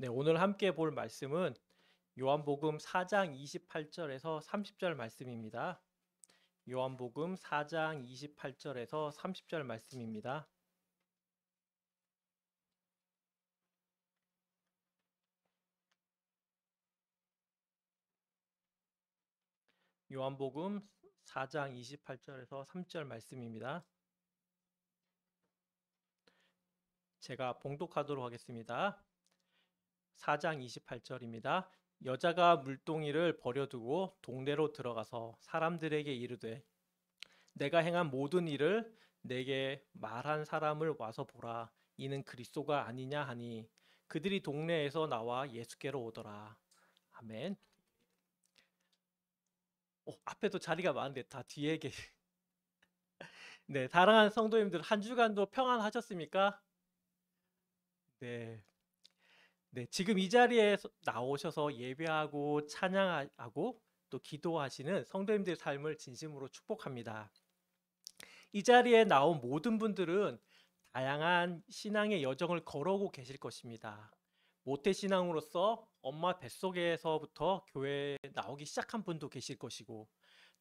네, 오늘 함께 볼 말씀은 요한복음 4장 28절에서 30절 말씀입니다. 요한복음 4장 28절에서 30절 말씀입니다. 요한복음 4장 28절에서 30절 말씀입니다. 제가 봉독하도록 하겠습니다. 4장 28절입니다. 여자가 물동이를 버려두고 동네로 들어가서 사람들에게 이르되 내가 행한 모든 일을 내게 말한 사람을 와서 보라. 이는 그리스도가 아니냐 하니 그들이 동네에서 나와 예수께로 오더라. 아멘. 앞에도 자리가 많은데 다 뒤에 계. 네, 사랑하는 성도님들 한 주간도 평안하셨습니까? 네. 네, 지금 이 자리에 나오셔서 예배하고 찬양하고 또 기도하시는 성도님들의 삶을 진심으로 축복합니다. 이 자리에 나온 모든 분들은 다양한 신앙의 여정을 걸어오고 계실 것입니다. 모태신앙으로서 엄마 뱃속에서부터 교회에 나오기 시작한 분도 계실 것이고,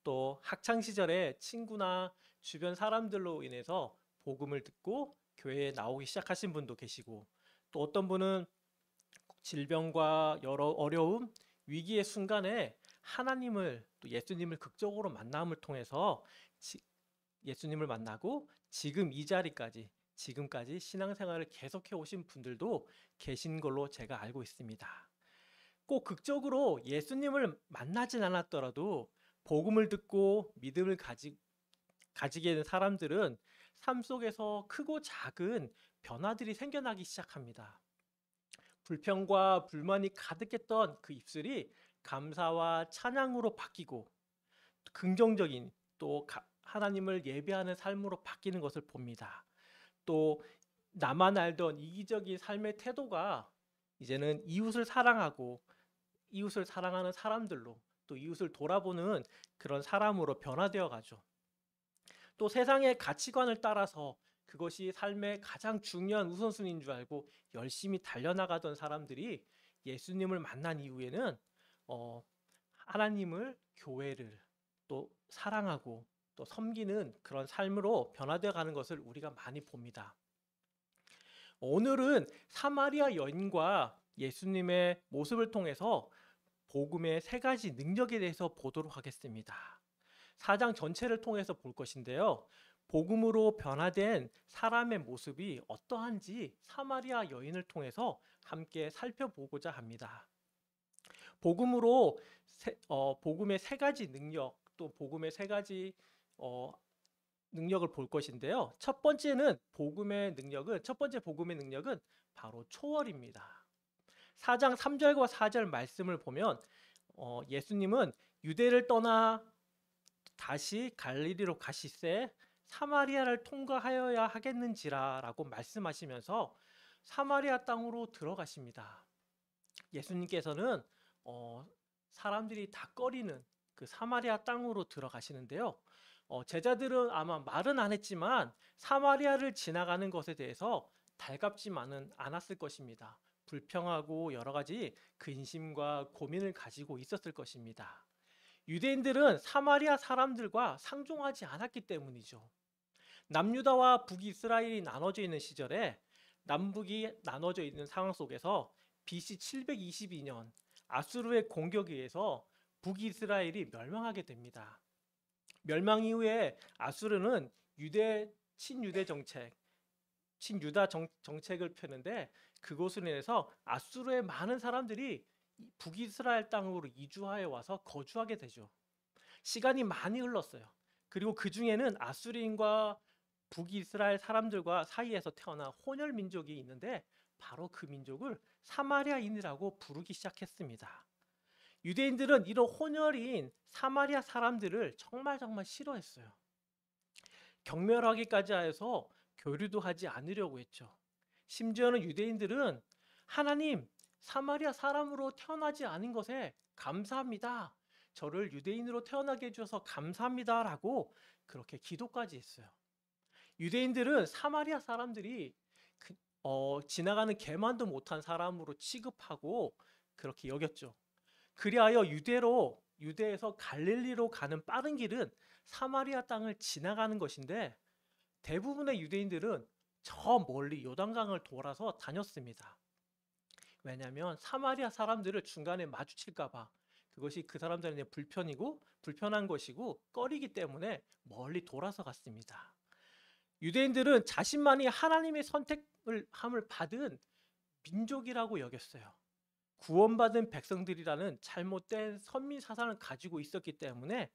또 학창시절에 친구나 주변 사람들로 인해서 복음을 듣고 교회에 나오기 시작하신 분도 계시고, 또 어떤 분은 질병과 여러 어려움, 위기의 순간에 하나님을 또 예수님을 극적으로 만남을 통해서 예수님을 만나고 지금 이 자리까지 지금까지 신앙생활을 계속해 오신 분들도 계신 걸로 제가 알고 있습니다. 꼭 극적으로 예수님을 만나진 않았더라도 복음을 듣고 믿음을 가지게 된 사람들은 삶 속에서 크고 작은 변화들이 생겨나기 시작합니다. 불평과 불만이 가득했던 그 입술이 감사와 찬양으로 바뀌고 긍정적인 또 하나님을 예배하는 삶으로 바뀌는 것을 봅니다. 또 나만 알던 이기적인 삶의 태도가 이제는 이웃을 사랑하고 이웃을 사랑하는 사람들로 또 이웃을 돌아보는 그런 사람으로 변화되어 가죠. 또 세상의 가치관을 따라서 그것이 삶의 가장 중요한 우선순위인 줄 알고 열심히 달려나가던 사람들이 예수님을 만난 이후에는 하나님을, 교회를 또 사랑하고 또 섬기는 그런 삶으로 변화되어 가는 것을 우리가 많이 봅니다. 오늘은 사마리아 여인과 예수님의 모습을 통해서 복음의 세 가지 능력에 대해서 보도록 하겠습니다. 4장 전체를 통해서 볼 것인데요. 복음으로 변화된 사람의 모습이 어떠한지 사마리아 여인을 통해서 함께 살펴보고자 합니다. 복음으로 복음의 세 가지 능력, 또 복음의 세 가지 능력을 볼 것인데요. 첫 번째 복음의 능력은 바로 초월입니다. 4장 3절과 4절 말씀을 보면 예수님은 유대를 떠나 다시 갈릴리로 가시세 사마리아를 통과하여야 하겠는지라라고 말씀하시면서 사마리아 땅으로 들어가십니다. 예수님께서는 사람들이 다 꺼리는 그 사마리아 땅으로 들어가시는데요. 제자들은 아마 말은 안 했지만 사마리아를 지나가는 것에 대해서 달갑지만은 않았을 것입니다. 불평하고 여러 가지 근심과 고민을 가지고 있었을 것입니다. 유대인들은 사마리아 사람들과 상종하지 않았기 때문이죠. 남유다와 북이스라엘이 나눠져 있는 시절에 남북이 나눠져 있는 상황 속에서 BC 722년 아수르의 공격에 의해서 북이스라엘이 멸망하게 됩니다. 멸망 이후에 아수르는 친유대 정책, 친유다 정책을 펴는데 그것으로 인해서 아수르의 많은 사람들이 북이스라엘 땅으로 이주하여 와서 거주하게 되죠. 시간이 많이 흘렀어요. 그리고 그 중에는 아수르인과 북이스라엘 사람들과 사이에서 태어난 혼혈 민족이 있는데 바로 그 민족을 사마리아인이라고 부르기 시작했습니다. 유대인들은 이런 혼혈인 사마리아 사람들을 정말 싫어했어요. 경멸하기까지 해서 교류도 하지 않으려고 했죠. 심지어는 유대인들은 하나님, 사마리아 사람으로 태어나지 않은 것에 감사합니다. 저를 유대인으로 태어나게 해주셔서 감사합니다라고 그렇게 기도까지 했어요. 유대인들은 사마리아 사람들이 지나가는 개만도 못한 사람으로 취급하고 그렇게 여겼죠. 그리하여 유대에서 갈릴리로 가는 빠른 길은 사마리아 땅을 지나가는 것인데 대부분의 유대인들은 저 멀리 요단강을 돌아서 다녔습니다. 왜냐하면 사마리아 사람들을 중간에 마주칠까 봐 그것이 그 사람들에게 불편한 것이고 꺼리기 때문에 멀리 돌아서 갔습니다. 유대인들은 자신만이 하나님의 선택을 함을 받은 민족이라고 여겼어요. 구원받은 백성들이라는 잘못된 선민 사상을 가지고 있었기 때문에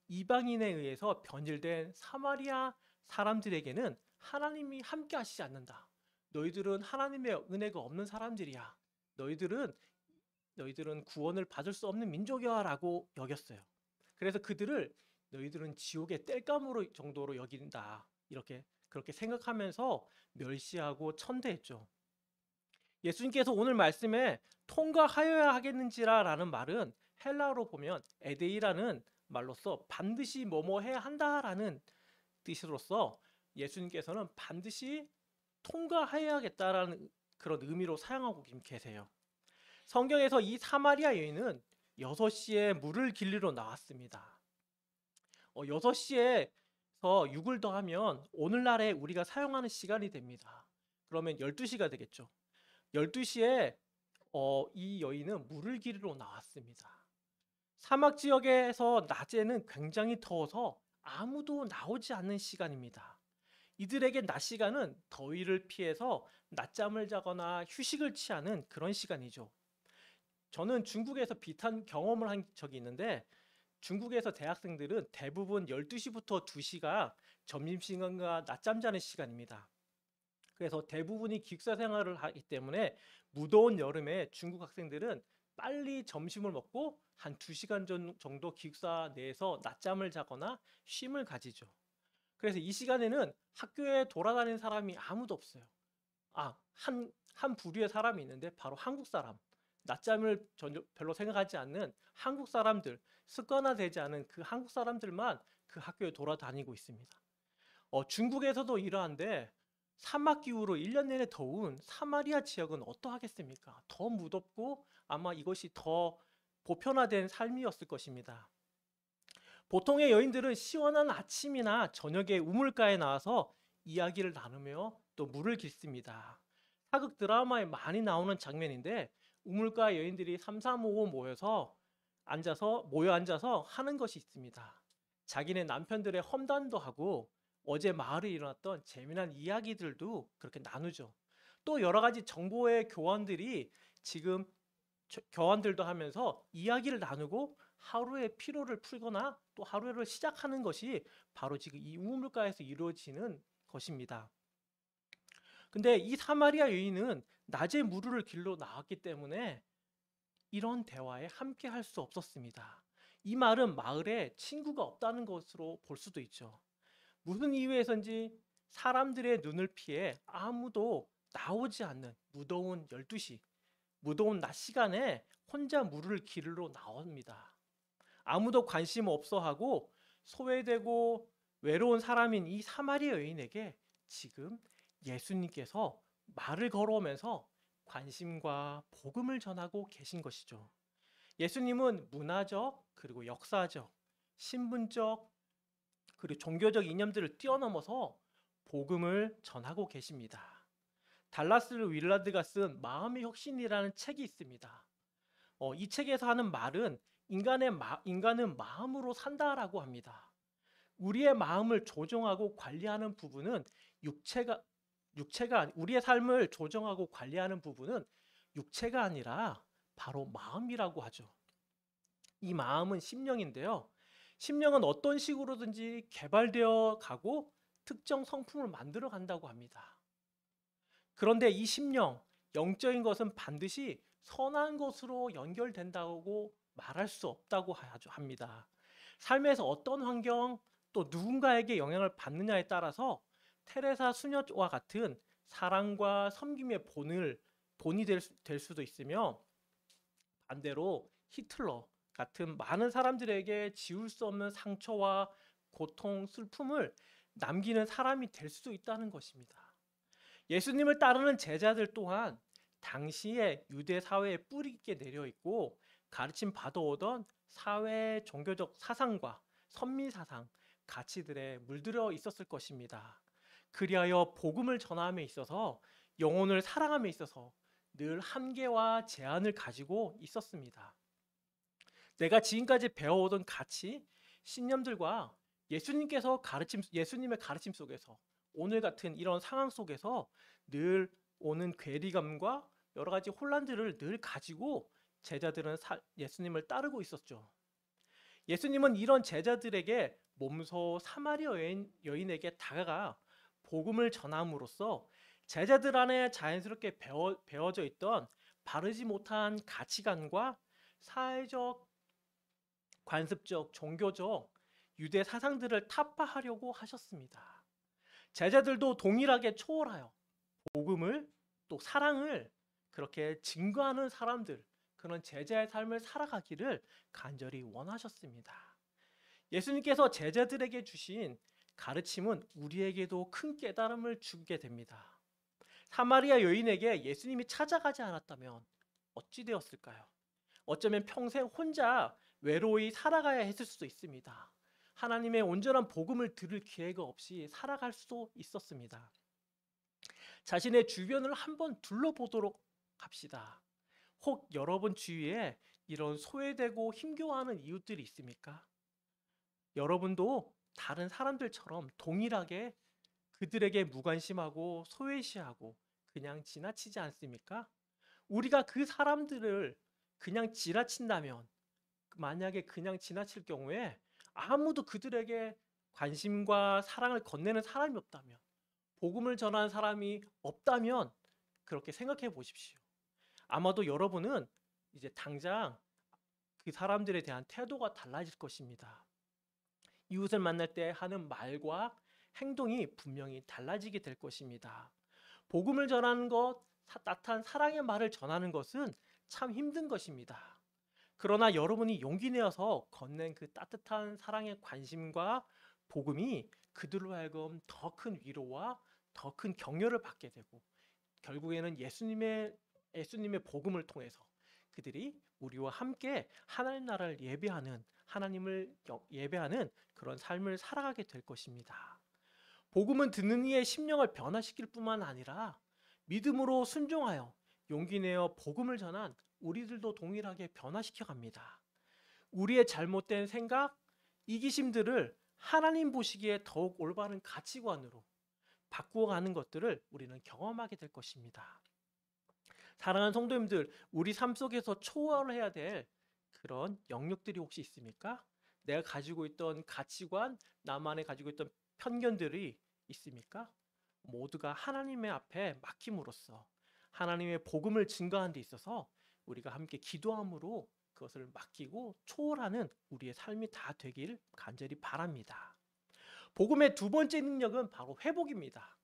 이방인에 의해서 변질된 사마리아 사람들에게는 하나님이 함께 하시지 않는다. 너희들은 하나님의 은혜가 없는 사람들이야. 너희들은 구원을 받을 수 없는 민족이야 라고 여겼어요. 그래서 그들을 너희들은 지옥의 땔감으로 정도로 여긴다. 그렇게 생각하면서 멸시하고 천대했죠. 예수님께서 오늘 말씀에 통과하여야 하겠는지라 라는 말은 헬라어로 보면 에데이라는 말로써 반드시 뭐뭐 해야 한다라는 뜻으로서 예수님께서는 반드시 통과해야겠다라는 그런 의미로 사용하고 계세요. 성경에서 이 사마리아 여인은 6시에 물을 길리러 나왔습니다. 6시에서 6을 더하면 오늘날에 우리가 사용하는 시간이 됩니다. 그러면 12시가 되겠죠. 12시에 이 여인은 물을 길이러 나왔습니다. 사막 지역에서 낮에는 굉장히 더워서 아무도 나오지 않는 시간입니다. 이들에게 낮 시간은 더위를 피해서 낮잠을 자거나 휴식을 취하는 그런 시간이죠. 저는 중국에서 비슷한 경험을 한 적이 있는데 중국에서 대학생들은 대부분 12시부터 2시가 점심시간과 낮잠 자는 시간입니다. 그래서 대부분이 기숙사 생활을 하기 때문에 무더운 여름에 중국 학생들은 빨리 점심을 먹고 한 2시간 정도 기숙사 내에서 낮잠을 자거나 쉼을 가지죠. 그래서 이 시간에는 학교에 돌아다니는 사람이 아무도 없어요. 한 부류의 사람이 있는데 바로 한국 사람. 낮잠을 별로 생각하지 않는 한국 사람들, 습관화되지 않은 그 한국 사람들만 그 학교에 돌아다니고 있습니다. 중국에서도 이러한데 사막 기후로 1년 내내 더운 사마리아 지역은 어떠하겠습니까? 더 무덥고 아마 이것이 더 보편화된 삶이었을 것입니다. 보통의 여인들은 시원한 아침이나 저녁에 우물가에 나와서 이야기를 나누며 또 물을 깃습니다. 사극 드라마에 많이 나오는 장면인데 우물가 여인들이 3, 3, 5, 5 모여 앉아서 하는 것이 있습니다. 자기네 남편들의 험담도 하고 어제 마을에 일어났던 재미난 이야기들도 그렇게 나누죠. 또 여러 가지 정보의 교환들이 지금 교환들도 하면서 이야기를 나누고 하루의 피로를 풀거나 또 하루를 시작하는 것이 바로 지금 이 우물가에서 이루어지는 것입니다. 근데 이 사마리아 여인은 낮에 물을 길러 나왔기 때문에 이런 대화에 함께 할 수 없었습니다. 이 말은 마을에 친구가 없다는 것으로 볼 수도 있죠. 무슨 이유에선지 사람들의 눈을 피해 아무도 나오지 않는 무더운 12시, 무더운 낮 시간에 혼자 물을 길러 나옵니다. 아무도 관심 없어 하고 소외되고 외로운 사람인 이 사마리아 여인에게 지금 예수님께서 말을 걸어오면서 관심과 복음을 전하고 계신 것이죠. 예수님은 문화적 그리고 역사적, 신분적 그리고 종교적 이념들을 뛰어넘어서 복음을 전하고 계십니다. 달라스 윌라드가 쓴 마음의 혁신이라는 책이 있습니다. 이 책에서 하는 말은 인간은 마음으로 산다라고 합니다. 우리의 마음을 조종하고 관리하는 부분은 우리의 삶을 조정하고 관리하는 부분은 육체가 아니라 바로 마음이라고 하죠. 이 마음은 심령인데요. 심령은 어떤 식으로든지 개발되어 가고 특정 성품을 만들어 간다고 합니다. 그런데 이 심령, 영적인 것은 반드시 선한 것으로 연결된다고 말할 수 없다고 합니다. 삶에서 어떤 환경 또 누군가에게 영향을 받느냐에 따라서 테레사 수녀와 같은 사랑과 섬김의 본이 될 수도 있으며 반대로 히틀러 같은 많은 사람들에게 지울 수 없는 상처와 고통, 슬픔을 남기는 사람이 될 수도 있다는 것입니다. 예수님을 따르는 제자들 또한 당시에 유대 사회에 뿌리 있게 내려 있고 가르침 받아오던 사회 종교적 사상과 선민 사상, 가치들에 물들어 있었을 것입니다. 그리하여 복음을 전함에 있어서 영혼을 사랑함에 있어서 늘 한계와 제한을 가지고 있었습니다. 내가 지금까지 배워오던 가치, 신념들과 예수님의 가르침 속에서 오늘 같은 이런 상황 속에서 늘 오는 괴리감과 여러 가지 혼란들을 늘 가지고 제자들은 예수님을 따르고 있었죠. 예수님은 이런 제자들에게 몸소 사마리아 여인에게 다가가 복음을 전함으로써 제자들 안에 자연스럽게 배어져 있던 바르지 못한 가치관과 사회적, 관습적, 종교적 유대 사상들을 타파하려고 하셨습니다. 제자들도 동일하게 초월하여 복음을 또 사랑을 그렇게 증거하는 사람들, 그런 제자의 삶을 살아가기를 간절히 원하셨습니다. 예수님께서 제자들에게 주신 가르침은 우리에게도 큰 깨달음을 주게 됩니다. 사마리아 여인에게 예수님이 찾아가지 않았다면 어찌 되었을까요? 어쩌면 평생 혼자 외로이 살아가야 했을 수도 있습니다. 하나님의 온전한 복음을 들을 기회가 없이 살아갈 수도 있었습니다. 자신의 주변을 한번 둘러보도록 합시다. 혹 여러분 주위에 이런 소외되고 힘겨워하는 이웃들이 있습니까? 여러분도 다른 사람들처럼 동일하게 그들에게 무관심하고 소외시하고 그냥 지나치지 않습니까? 우리가 그 사람들을 그냥 지나친다면, 만약에 그냥 지나칠 경우에 아무도 그들에게 관심과 사랑을 건네는 사람이 없다면, 복음을 전하는 사람이 없다면 그렇게 생각해 보십시오. 아마도 여러분은 이제 당장 그 사람들에 대한 태도가 달라질 것입니다. 이웃을 만날 때 하는 말과 행동이 분명히 달라지게 될 것입니다. 복음을 전하는 것, 따뜻한 사랑의 말을 전하는 것은 참 힘든 것입니다. 그러나 여러분이 용기 내어서 건넨 그 따뜻한 사랑의 관심과 복음이 그들로 하여금 더 큰 위로와 더 큰 격려를 받게 되고, 결국에는 예수님의 복음을 통해서 그들이 우리와 함께 하나님 나라를 예배하는, 하나님을 예배하는 그런 삶을 살아가게 될 것입니다. 복음은 듣는 이의 심령을 변화시킬 뿐만 아니라 믿음으로 순종하여 용기 내어 복음을 전한 우리들도 동일하게 변화시켜 갑니다. 우리의 잘못된 생각, 이기심들을 하나님 보시기에 더욱 올바른 가치관으로 바꾸어가는 것들을 우리는 경험하게 될 것입니다. 사랑하는 성도님들, 우리 삶 속에서 초월해야 될 그런 영역들이 혹시 있습니까? 내가 가지고 있던 가치관, 나만의 가지고 있던 편견들이 있습니까? 모두가 하나님의 앞에 맡김으로써 하나님의 복음을 증거하는 데 있어서 우리가 함께 기도함으로 그것을 맡기고 초월하는 우리의 삶이 다 되길 간절히 바랍니다. 복음의 두 번째 능력은 바로 회복입니다.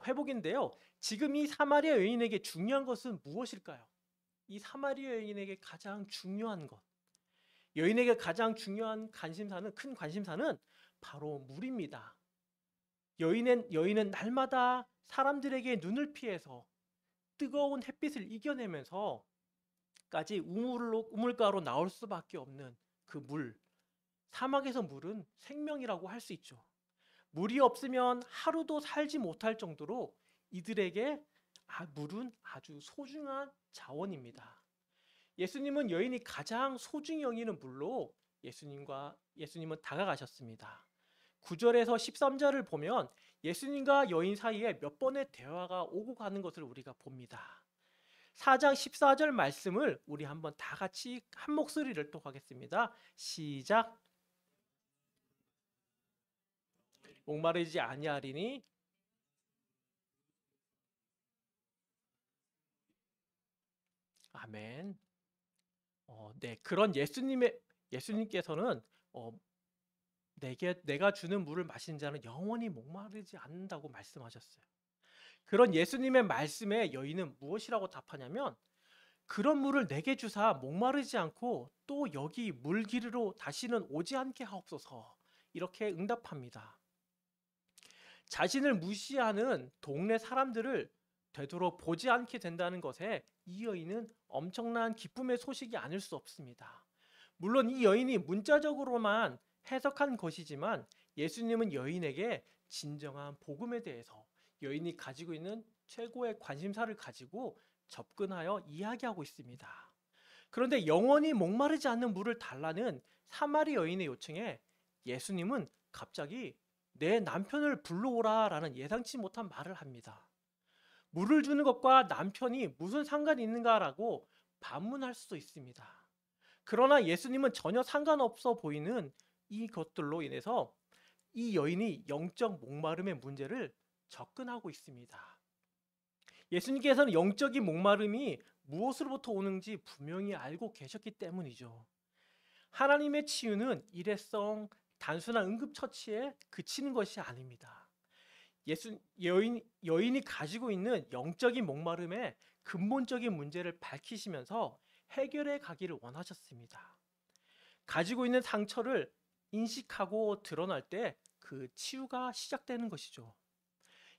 회복인데요. 지금 이 사마리아 여인에게 중요한 것은 무엇일까요? 이 사마리아 여인에게 가장 중요한 것, 여인에게 가장 중요한 큰 관심사는 바로 물입니다. 여인은 날마다 사람들에게 눈을 피해서 뜨거운 햇빛을 이겨내면서까지 우물가로 나올 수밖에 없는 그 물, 사막에서 물은 생명이라고 할 수 있죠. 물이 없으면 하루도 살지 못할 정도로 이들에게 물은 아주 소중한 자원입니다. 예수님은 여인이 가장 소중히 여기는 물로 예수님은 다가가셨습니다. 9절에서 13절을 보면 예수님과 여인 사이에 몇 번의 대화가 오고 가는 것을 우리가 봅니다. 4장 14절 말씀을 우리 한번 다 같이 한 목소리를 또 하겠습니다. 시작. 목마르지 아니하리니 아멘. 네, 그런 예수님께서는 내가 주는 물을 마신 자는 영원히 목마르지 않는다고 말씀하셨어요. 그런 예수님의 말씀에 여인은 무엇이라고 답하냐면, 그런 물을 내게 주사 목마르지 않고 또 여기 물 기르러 다시는 오지 않게 하옵소서, 이렇게 응답합니다. 자신을 무시하는 동네 사람들을 되도록 보지 않게 된다는 것에 이 여인은 엄청난 기쁨의 소식이 아닐 수 없습니다. 물론 이 여인이 문자적으로만 해석한 것이지만 예수님은 여인에게 진정한 복음에 대해서 여인이 가지고 있는 최고의 관심사를 가지고 접근하여 이야기하고 있습니다. 그런데 영원히 목마르지 않는 물을 달라는 사마리 여인의 요청에 예수님은 갑자기 내 남편을 불러오라 라는 예상치 못한 말을 합니다. 물을 주는 것과 남편이 무슨 상관이 있는가라고 반문할 수도 있습니다. 그러나 예수님은 전혀 상관없어 보이는 이것들로 인해서 이 여인이 영적 목마름의 문제를 접근하고 있습니다. 예수님께서는 영적인 목마름이 무엇으로부터 오는지 분명히 알고 계셨기 때문이죠. 하나님의 치유는 일회성 단순한 응급처치에 그치는 것이 아닙니다. 여인이 가지고 있는 영적인 목마름의 근본적인 문제를 밝히시면서 해결해 가기를 원하셨습니다. 가지고 있는 상처를 인식하고 드러날 때 그 치유가 시작되는 것이죠.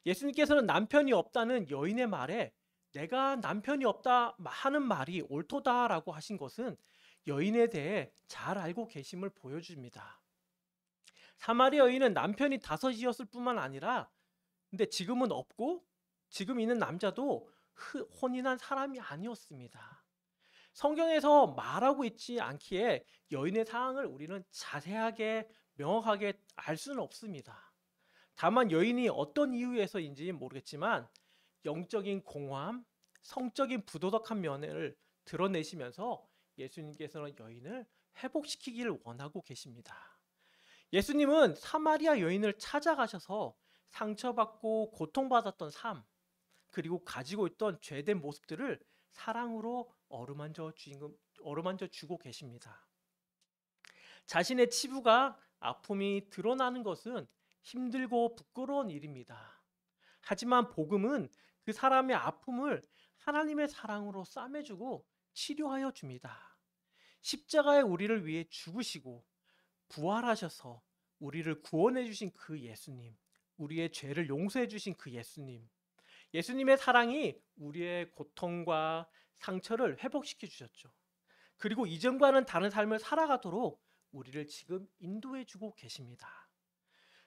예수님께서는 남편이 없다는 여인의 말에 내가 남편이 없다 하는 말이 옳도다라고 하신 것은 여인에 대해 잘 알고 계심을 보여줍니다. 사마리 여인은 남편이 다섯이었을 뿐만 아니라 근데 지금은 없고 지금 있는 남자도 혼인한 사람이 아니었습니다. 성경에서 말하고 있지 않기에 여인의 상황을 우리는 자세하게 명확하게 알 수는 없습니다. 다만 여인이 어떤 이유에서인지 모르겠지만 영적인 공허함, 성적인 부도덕한 면을 드러내시면서 예수님께서는 여인을 회복시키기를 원하고 계십니다. 예수님은 사마리아 여인을 찾아가셔서 상처받고 고통받았던 삶, 그리고 가지고 있던 죄된 모습들을 사랑으로 어루만져 주고 계십니다. 자신의 치부가 아픔이 드러나는 것은 힘들고 부끄러운 일입니다. 하지만 복음은 그 사람의 아픔을 하나님의 사랑으로 싸매주고 치료하여 줍니다. 십자가에 우리를 위해 죽으시고 부활하셔서 우리를 구원해 주신 그 예수님, 우리의 죄를 용서해 주신 그 예수님, 예수님의 사랑이 우리의 고통과 상처를 회복시켜 주셨죠. 그리고 이전과는 다른 삶을 살아가도록 우리를 지금 인도해 주고 계십니다.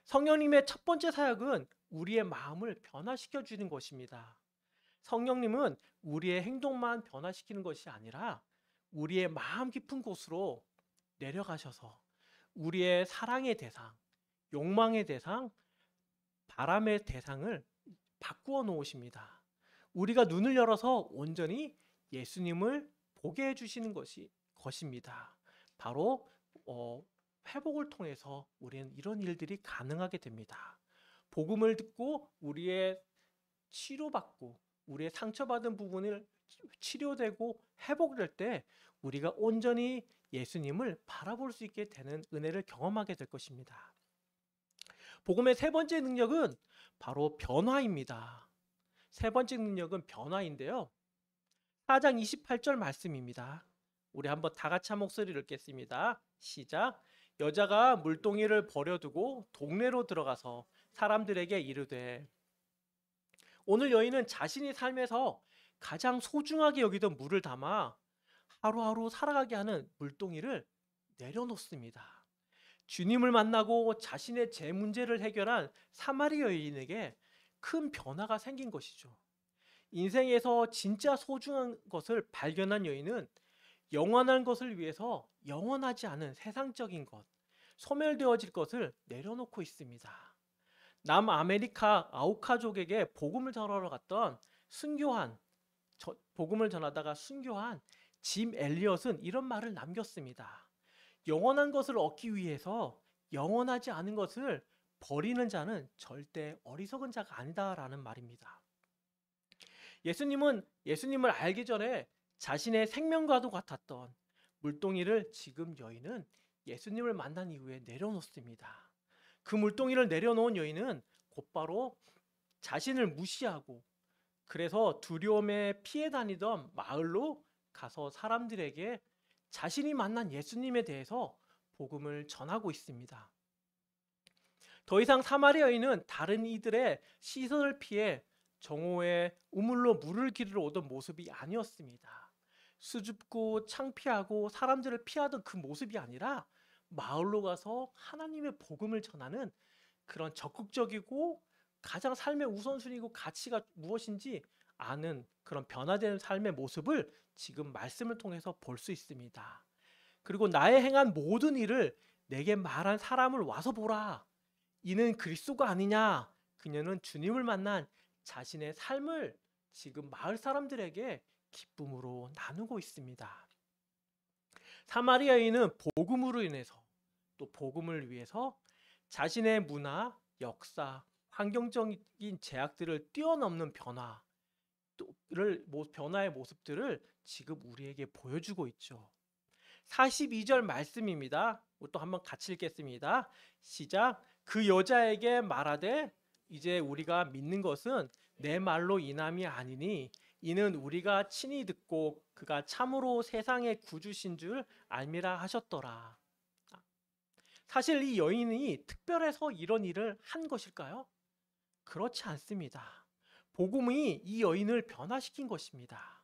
성령님의 첫 번째 사역은 우리의 마음을 변화시켜 주는 것입니다. 성령님은 우리의 행동만 변화시키는 것이 아니라 우리의 마음 깊은 곳으로 내려가셔서 우리의 사랑의 대상, 욕망의 대상, 바람의 대상을 바꾸어 놓으십니다. 우리가 눈을 열어서 온전히 예수님을 보게 해주시는 것입니다. 바로 회복을 통해서 우리는 이런 일들이 가능하게 됩니다. 복음을 듣고 우리의 치료받고 우리의 상처받은 부분을 치료되고 회복될 때 우리가 온전히 예수님을 바라볼 수 있게 되는 은혜를 경험하게 될 것입니다. 복음의 세 번째 능력은 바로 변화입니다. 세 번째 능력은 변화인데요. 4장 28절 말씀입니다. 우리 한번 다 같이 한 목소리를 읽겠습니다. 시작. 여자가 물동이를 버려두고 동네로 들어가서 사람들에게 이르되. 오늘 여인은 자신의 삶에서 가장 소중하게 여기던 물을 담아 하루하루 살아가게 하는 물동이를 내려놓습니다. 주님을 만나고 자신의 제 문제를 해결한 사마리 여인에게 큰 변화가 생긴 것이죠. 인생에서 진짜 소중한 것을 발견한 여인은 영원한 것을 위해서 영원하지 않은 세상적인 것, 소멸되어질 것을 내려놓고 있습니다. 남아메리카 아우카족에게 복음을 전하러 갔던 복음을 전하다가 순교한 짐 엘리엇은 이런 말을 남겼습니다. 영원한 것을 얻기 위해서 영원하지 않은 것을 버리는 자는 절대 어리석은 자가 아니다라는 말입니다. 예수님을 알기 전에 자신의 생명과도 같았던 물동이를 지금 여인은 예수님을 만난 이후에 내려놓습니다. 그 물동이를 내려놓은 여인은 곧바로 자신을 무시하고 그래서 두려움에 피해 다니던 마을로 가서 사람들에게 자신이 만난 예수님에 대해서 복음을 전하고 있습니다. 더 이상 사마리아 여인은 다른 이들의 시선을 피해 정오에 우물로 물을 기르러 오던 모습이 아니었습니다. 수줍고 창피하고 사람들을 피하던 그 모습이 아니라 마을로 가서 하나님의 복음을 전하는 그런 적극적이고 가장 삶의 우선순위고 가치가 무엇인지 아는 그런 변화되는 삶의 모습을 지금 말씀을 통해서 볼 수 있습니다. 그리고 나의 행한 모든 일을 내게 말한 사람을 와서 보라. 이는 그리스도가 아니냐. 그녀는 주님을 만난 자신의 삶을 지금 마을 사람들에게 기쁨으로 나누고 있습니다. 사마리아인은 복음으로 인해서 또 복음을 위해서 자신의 문화, 역사, 환경적인 제약들을 뛰어넘는 변화의 모습들을 지금 우리에게 보여주고 있죠. 42절 말씀입니다. 또 한번 같이 읽겠습니다. 시작. 그 여자에게 말하되 이제 우리가 믿는 것은 내 말로 인함이 아니니 이는 우리가 친히 듣고 그가 참으로 세상의 구주신 줄 알미라 하셨더라. 사실 이 여인이 특별해서 이런 일을 한 것일까요? 그렇지 않습니다. 복음이 이 여인을 변화시킨 것입니다.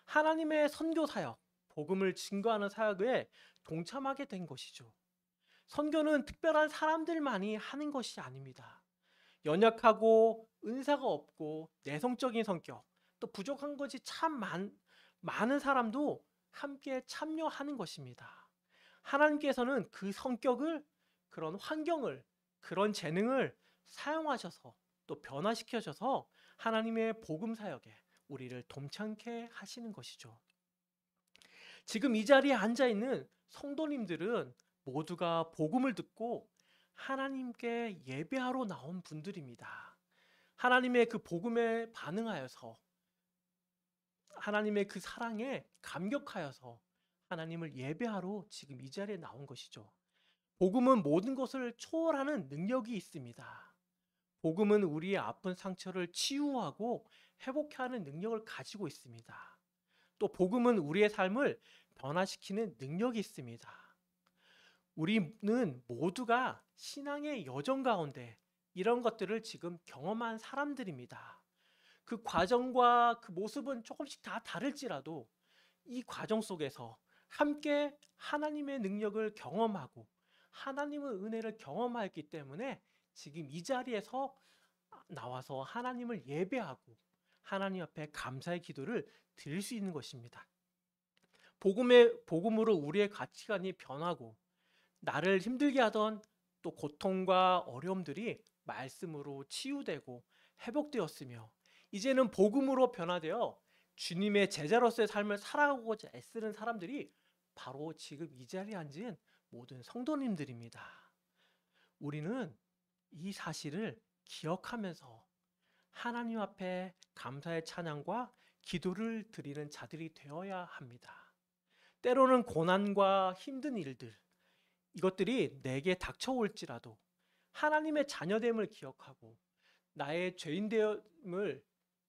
하나님의 선교 사역, 복음을 증거하는 사역에 동참하게 된 것이죠. 선교는 특별한 사람들만이 하는 것이 아닙니다. 연약하고 은사가 없고 내성적인 성격, 또 부족한 것이 참 많은 사람도 함께 참여하는 것입니다. 하나님께서는 그 성격을, 그런 환경을, 그런 재능을 사용하셔서 또 변화시켜셔서 하나님의 복음 사역에 우리를 동참케 하시는 것이죠. 지금 이 자리에 앉아 있는 성도님들은 모두가 복음을 듣고 하나님께 예배하러 나온 분들입니다. 하나님의 그 복음에 반응하여서 하나님의 그 사랑에 감격하여서 하나님을 예배하러 지금 이 자리에 나온 것이죠. 복음은 모든 것을 초월하는 능력이 있습니다. 복음은 우리의 아픈 상처를 치유하고 회복하는 능력을 가지고 있습니다. 또 복음은 우리의 삶을 변화시키는 능력이 있습니다. 우리는 모두가 신앙의 여정 가운데 이런 것들을 지금 경험한 사람들입니다. 그 과정과 그 모습은 조금씩 다 다를지라도 이 과정 속에서 함께 하나님의 능력을 경험하고 하나님의 은혜를 경험하였기 때문에 지금 이 자리에서 나와서 하나님을 예배하고 하나님 앞에 감사의 기도를 드릴 수 있는 것입니다. 복음으로 우리의 가치관이 변하고 나를 힘들게 하던 또 고통과 어려움들이 말씀으로 치유되고 회복되었으며 이제는 복음으로 변화되어 주님의 제자로서의 삶을 살아가고자 애쓰는 사람들이 바로 지금 이 자리에 앉은 모든 성도님들입니다. 우리는 이 사실을 기억하면서 하나님 앞에 감사의 찬양과 기도를 드리는 자들이 되어야 합니다. 때로는 고난과 힘든 일들, 이것들이 내게 닥쳐올지라도 하나님의 자녀됨을 기억하고 나의 죄인됨을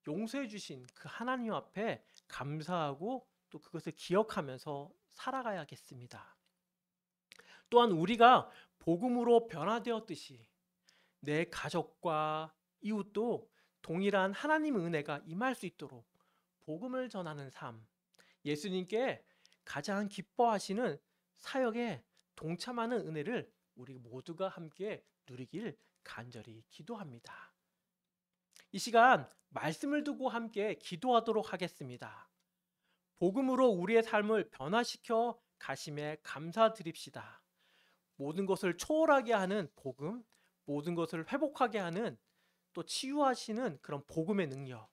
용서해 주신 그 하나님 앞에 감사하고 또 그것을 기억하면서 살아가야겠습니다. 또한 우리가 복음으로 변화되었듯이 내 가족과 이웃도 동일한 하나님의 은혜가 임할 수 있도록 복음을 전하는 삶, 예수님께 가장 기뻐하시는 사역에 동참하는 은혜를 우리 모두가 함께 누리길 간절히 기도합니다. 이 시간 말씀을 두고 함께 기도하도록 하겠습니다. 복음으로 우리의 삶을 변화시켜 가심에 감사드립시다. 모든 것을 초월하게 하는 복음, 모든 것을 회복하게 하는 또 치유하시는 그런 복음의 능력,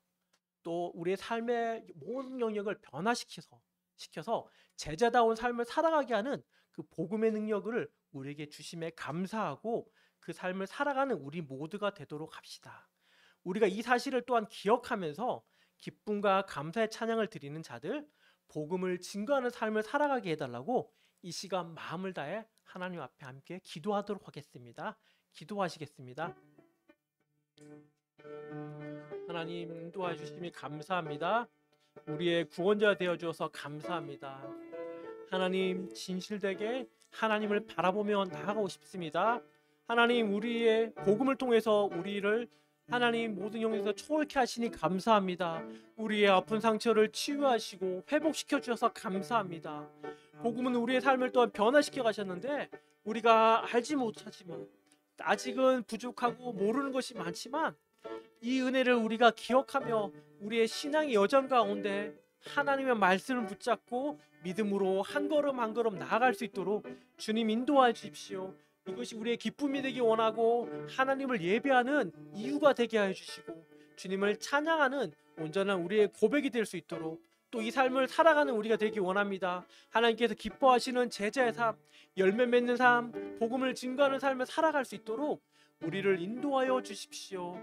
또 우리의 삶의 모든 영역을 변화시켜서 제자다운 삶을 살아가게 하는 그 복음의 능력을 우리에게 주심에 감사하고 그 삶을 살아가는 우리 모두가 되도록 합시다. 우리가 이 사실을 또한 기억하면서 기쁨과 감사의 찬양을 드리는 자들, 복음을 증거하는 삶을 살아가게 해달라고 이 시간 마음을 다해 하나님 앞에 함께 기도하도록 하겠습니다. 기도하시겠습니다. 하나님 인도해 주심이 감사합니다. 우리의 구원자 되어 주어서 감사합니다. 하나님 진실되게 하나님을 바라보며 나아가고 싶습니다. 하나님, 우리의 복음을 통해서 우리를 하나님 모든 영역에서 초월케 하시니 감사합니다. 우리의 아픈 상처를 치유하시고 회복시켜 주셔서 감사합니다. 복음은 우리의 삶을 또한 변화시켜 가셨는데 우리가 알지 못하지만 아직은 부족하고 모르는 것이 많지만 이 은혜를 우리가 기억하며 우리의 신앙의 여정 가운데 하나님의 말씀을 붙잡고 믿음으로 한 걸음 한 걸음 나아갈 수 있도록 주님 인도하여 주십시오. 이것이 우리의 기쁨이 되기 원하고 하나님을 예배하는 이유가 되게 하여 주시고 주님을 찬양하는 온전한 우리의 고백이 될 수 있도록 또 이 삶을 살아가는 우리가 되기 원합니다. 하나님께서 기뻐하시는 제자의 삶, 열매 맺는 삶, 복음을 증거하는 삶을 살아갈 수 있도록 우리를 인도하여 주십시오.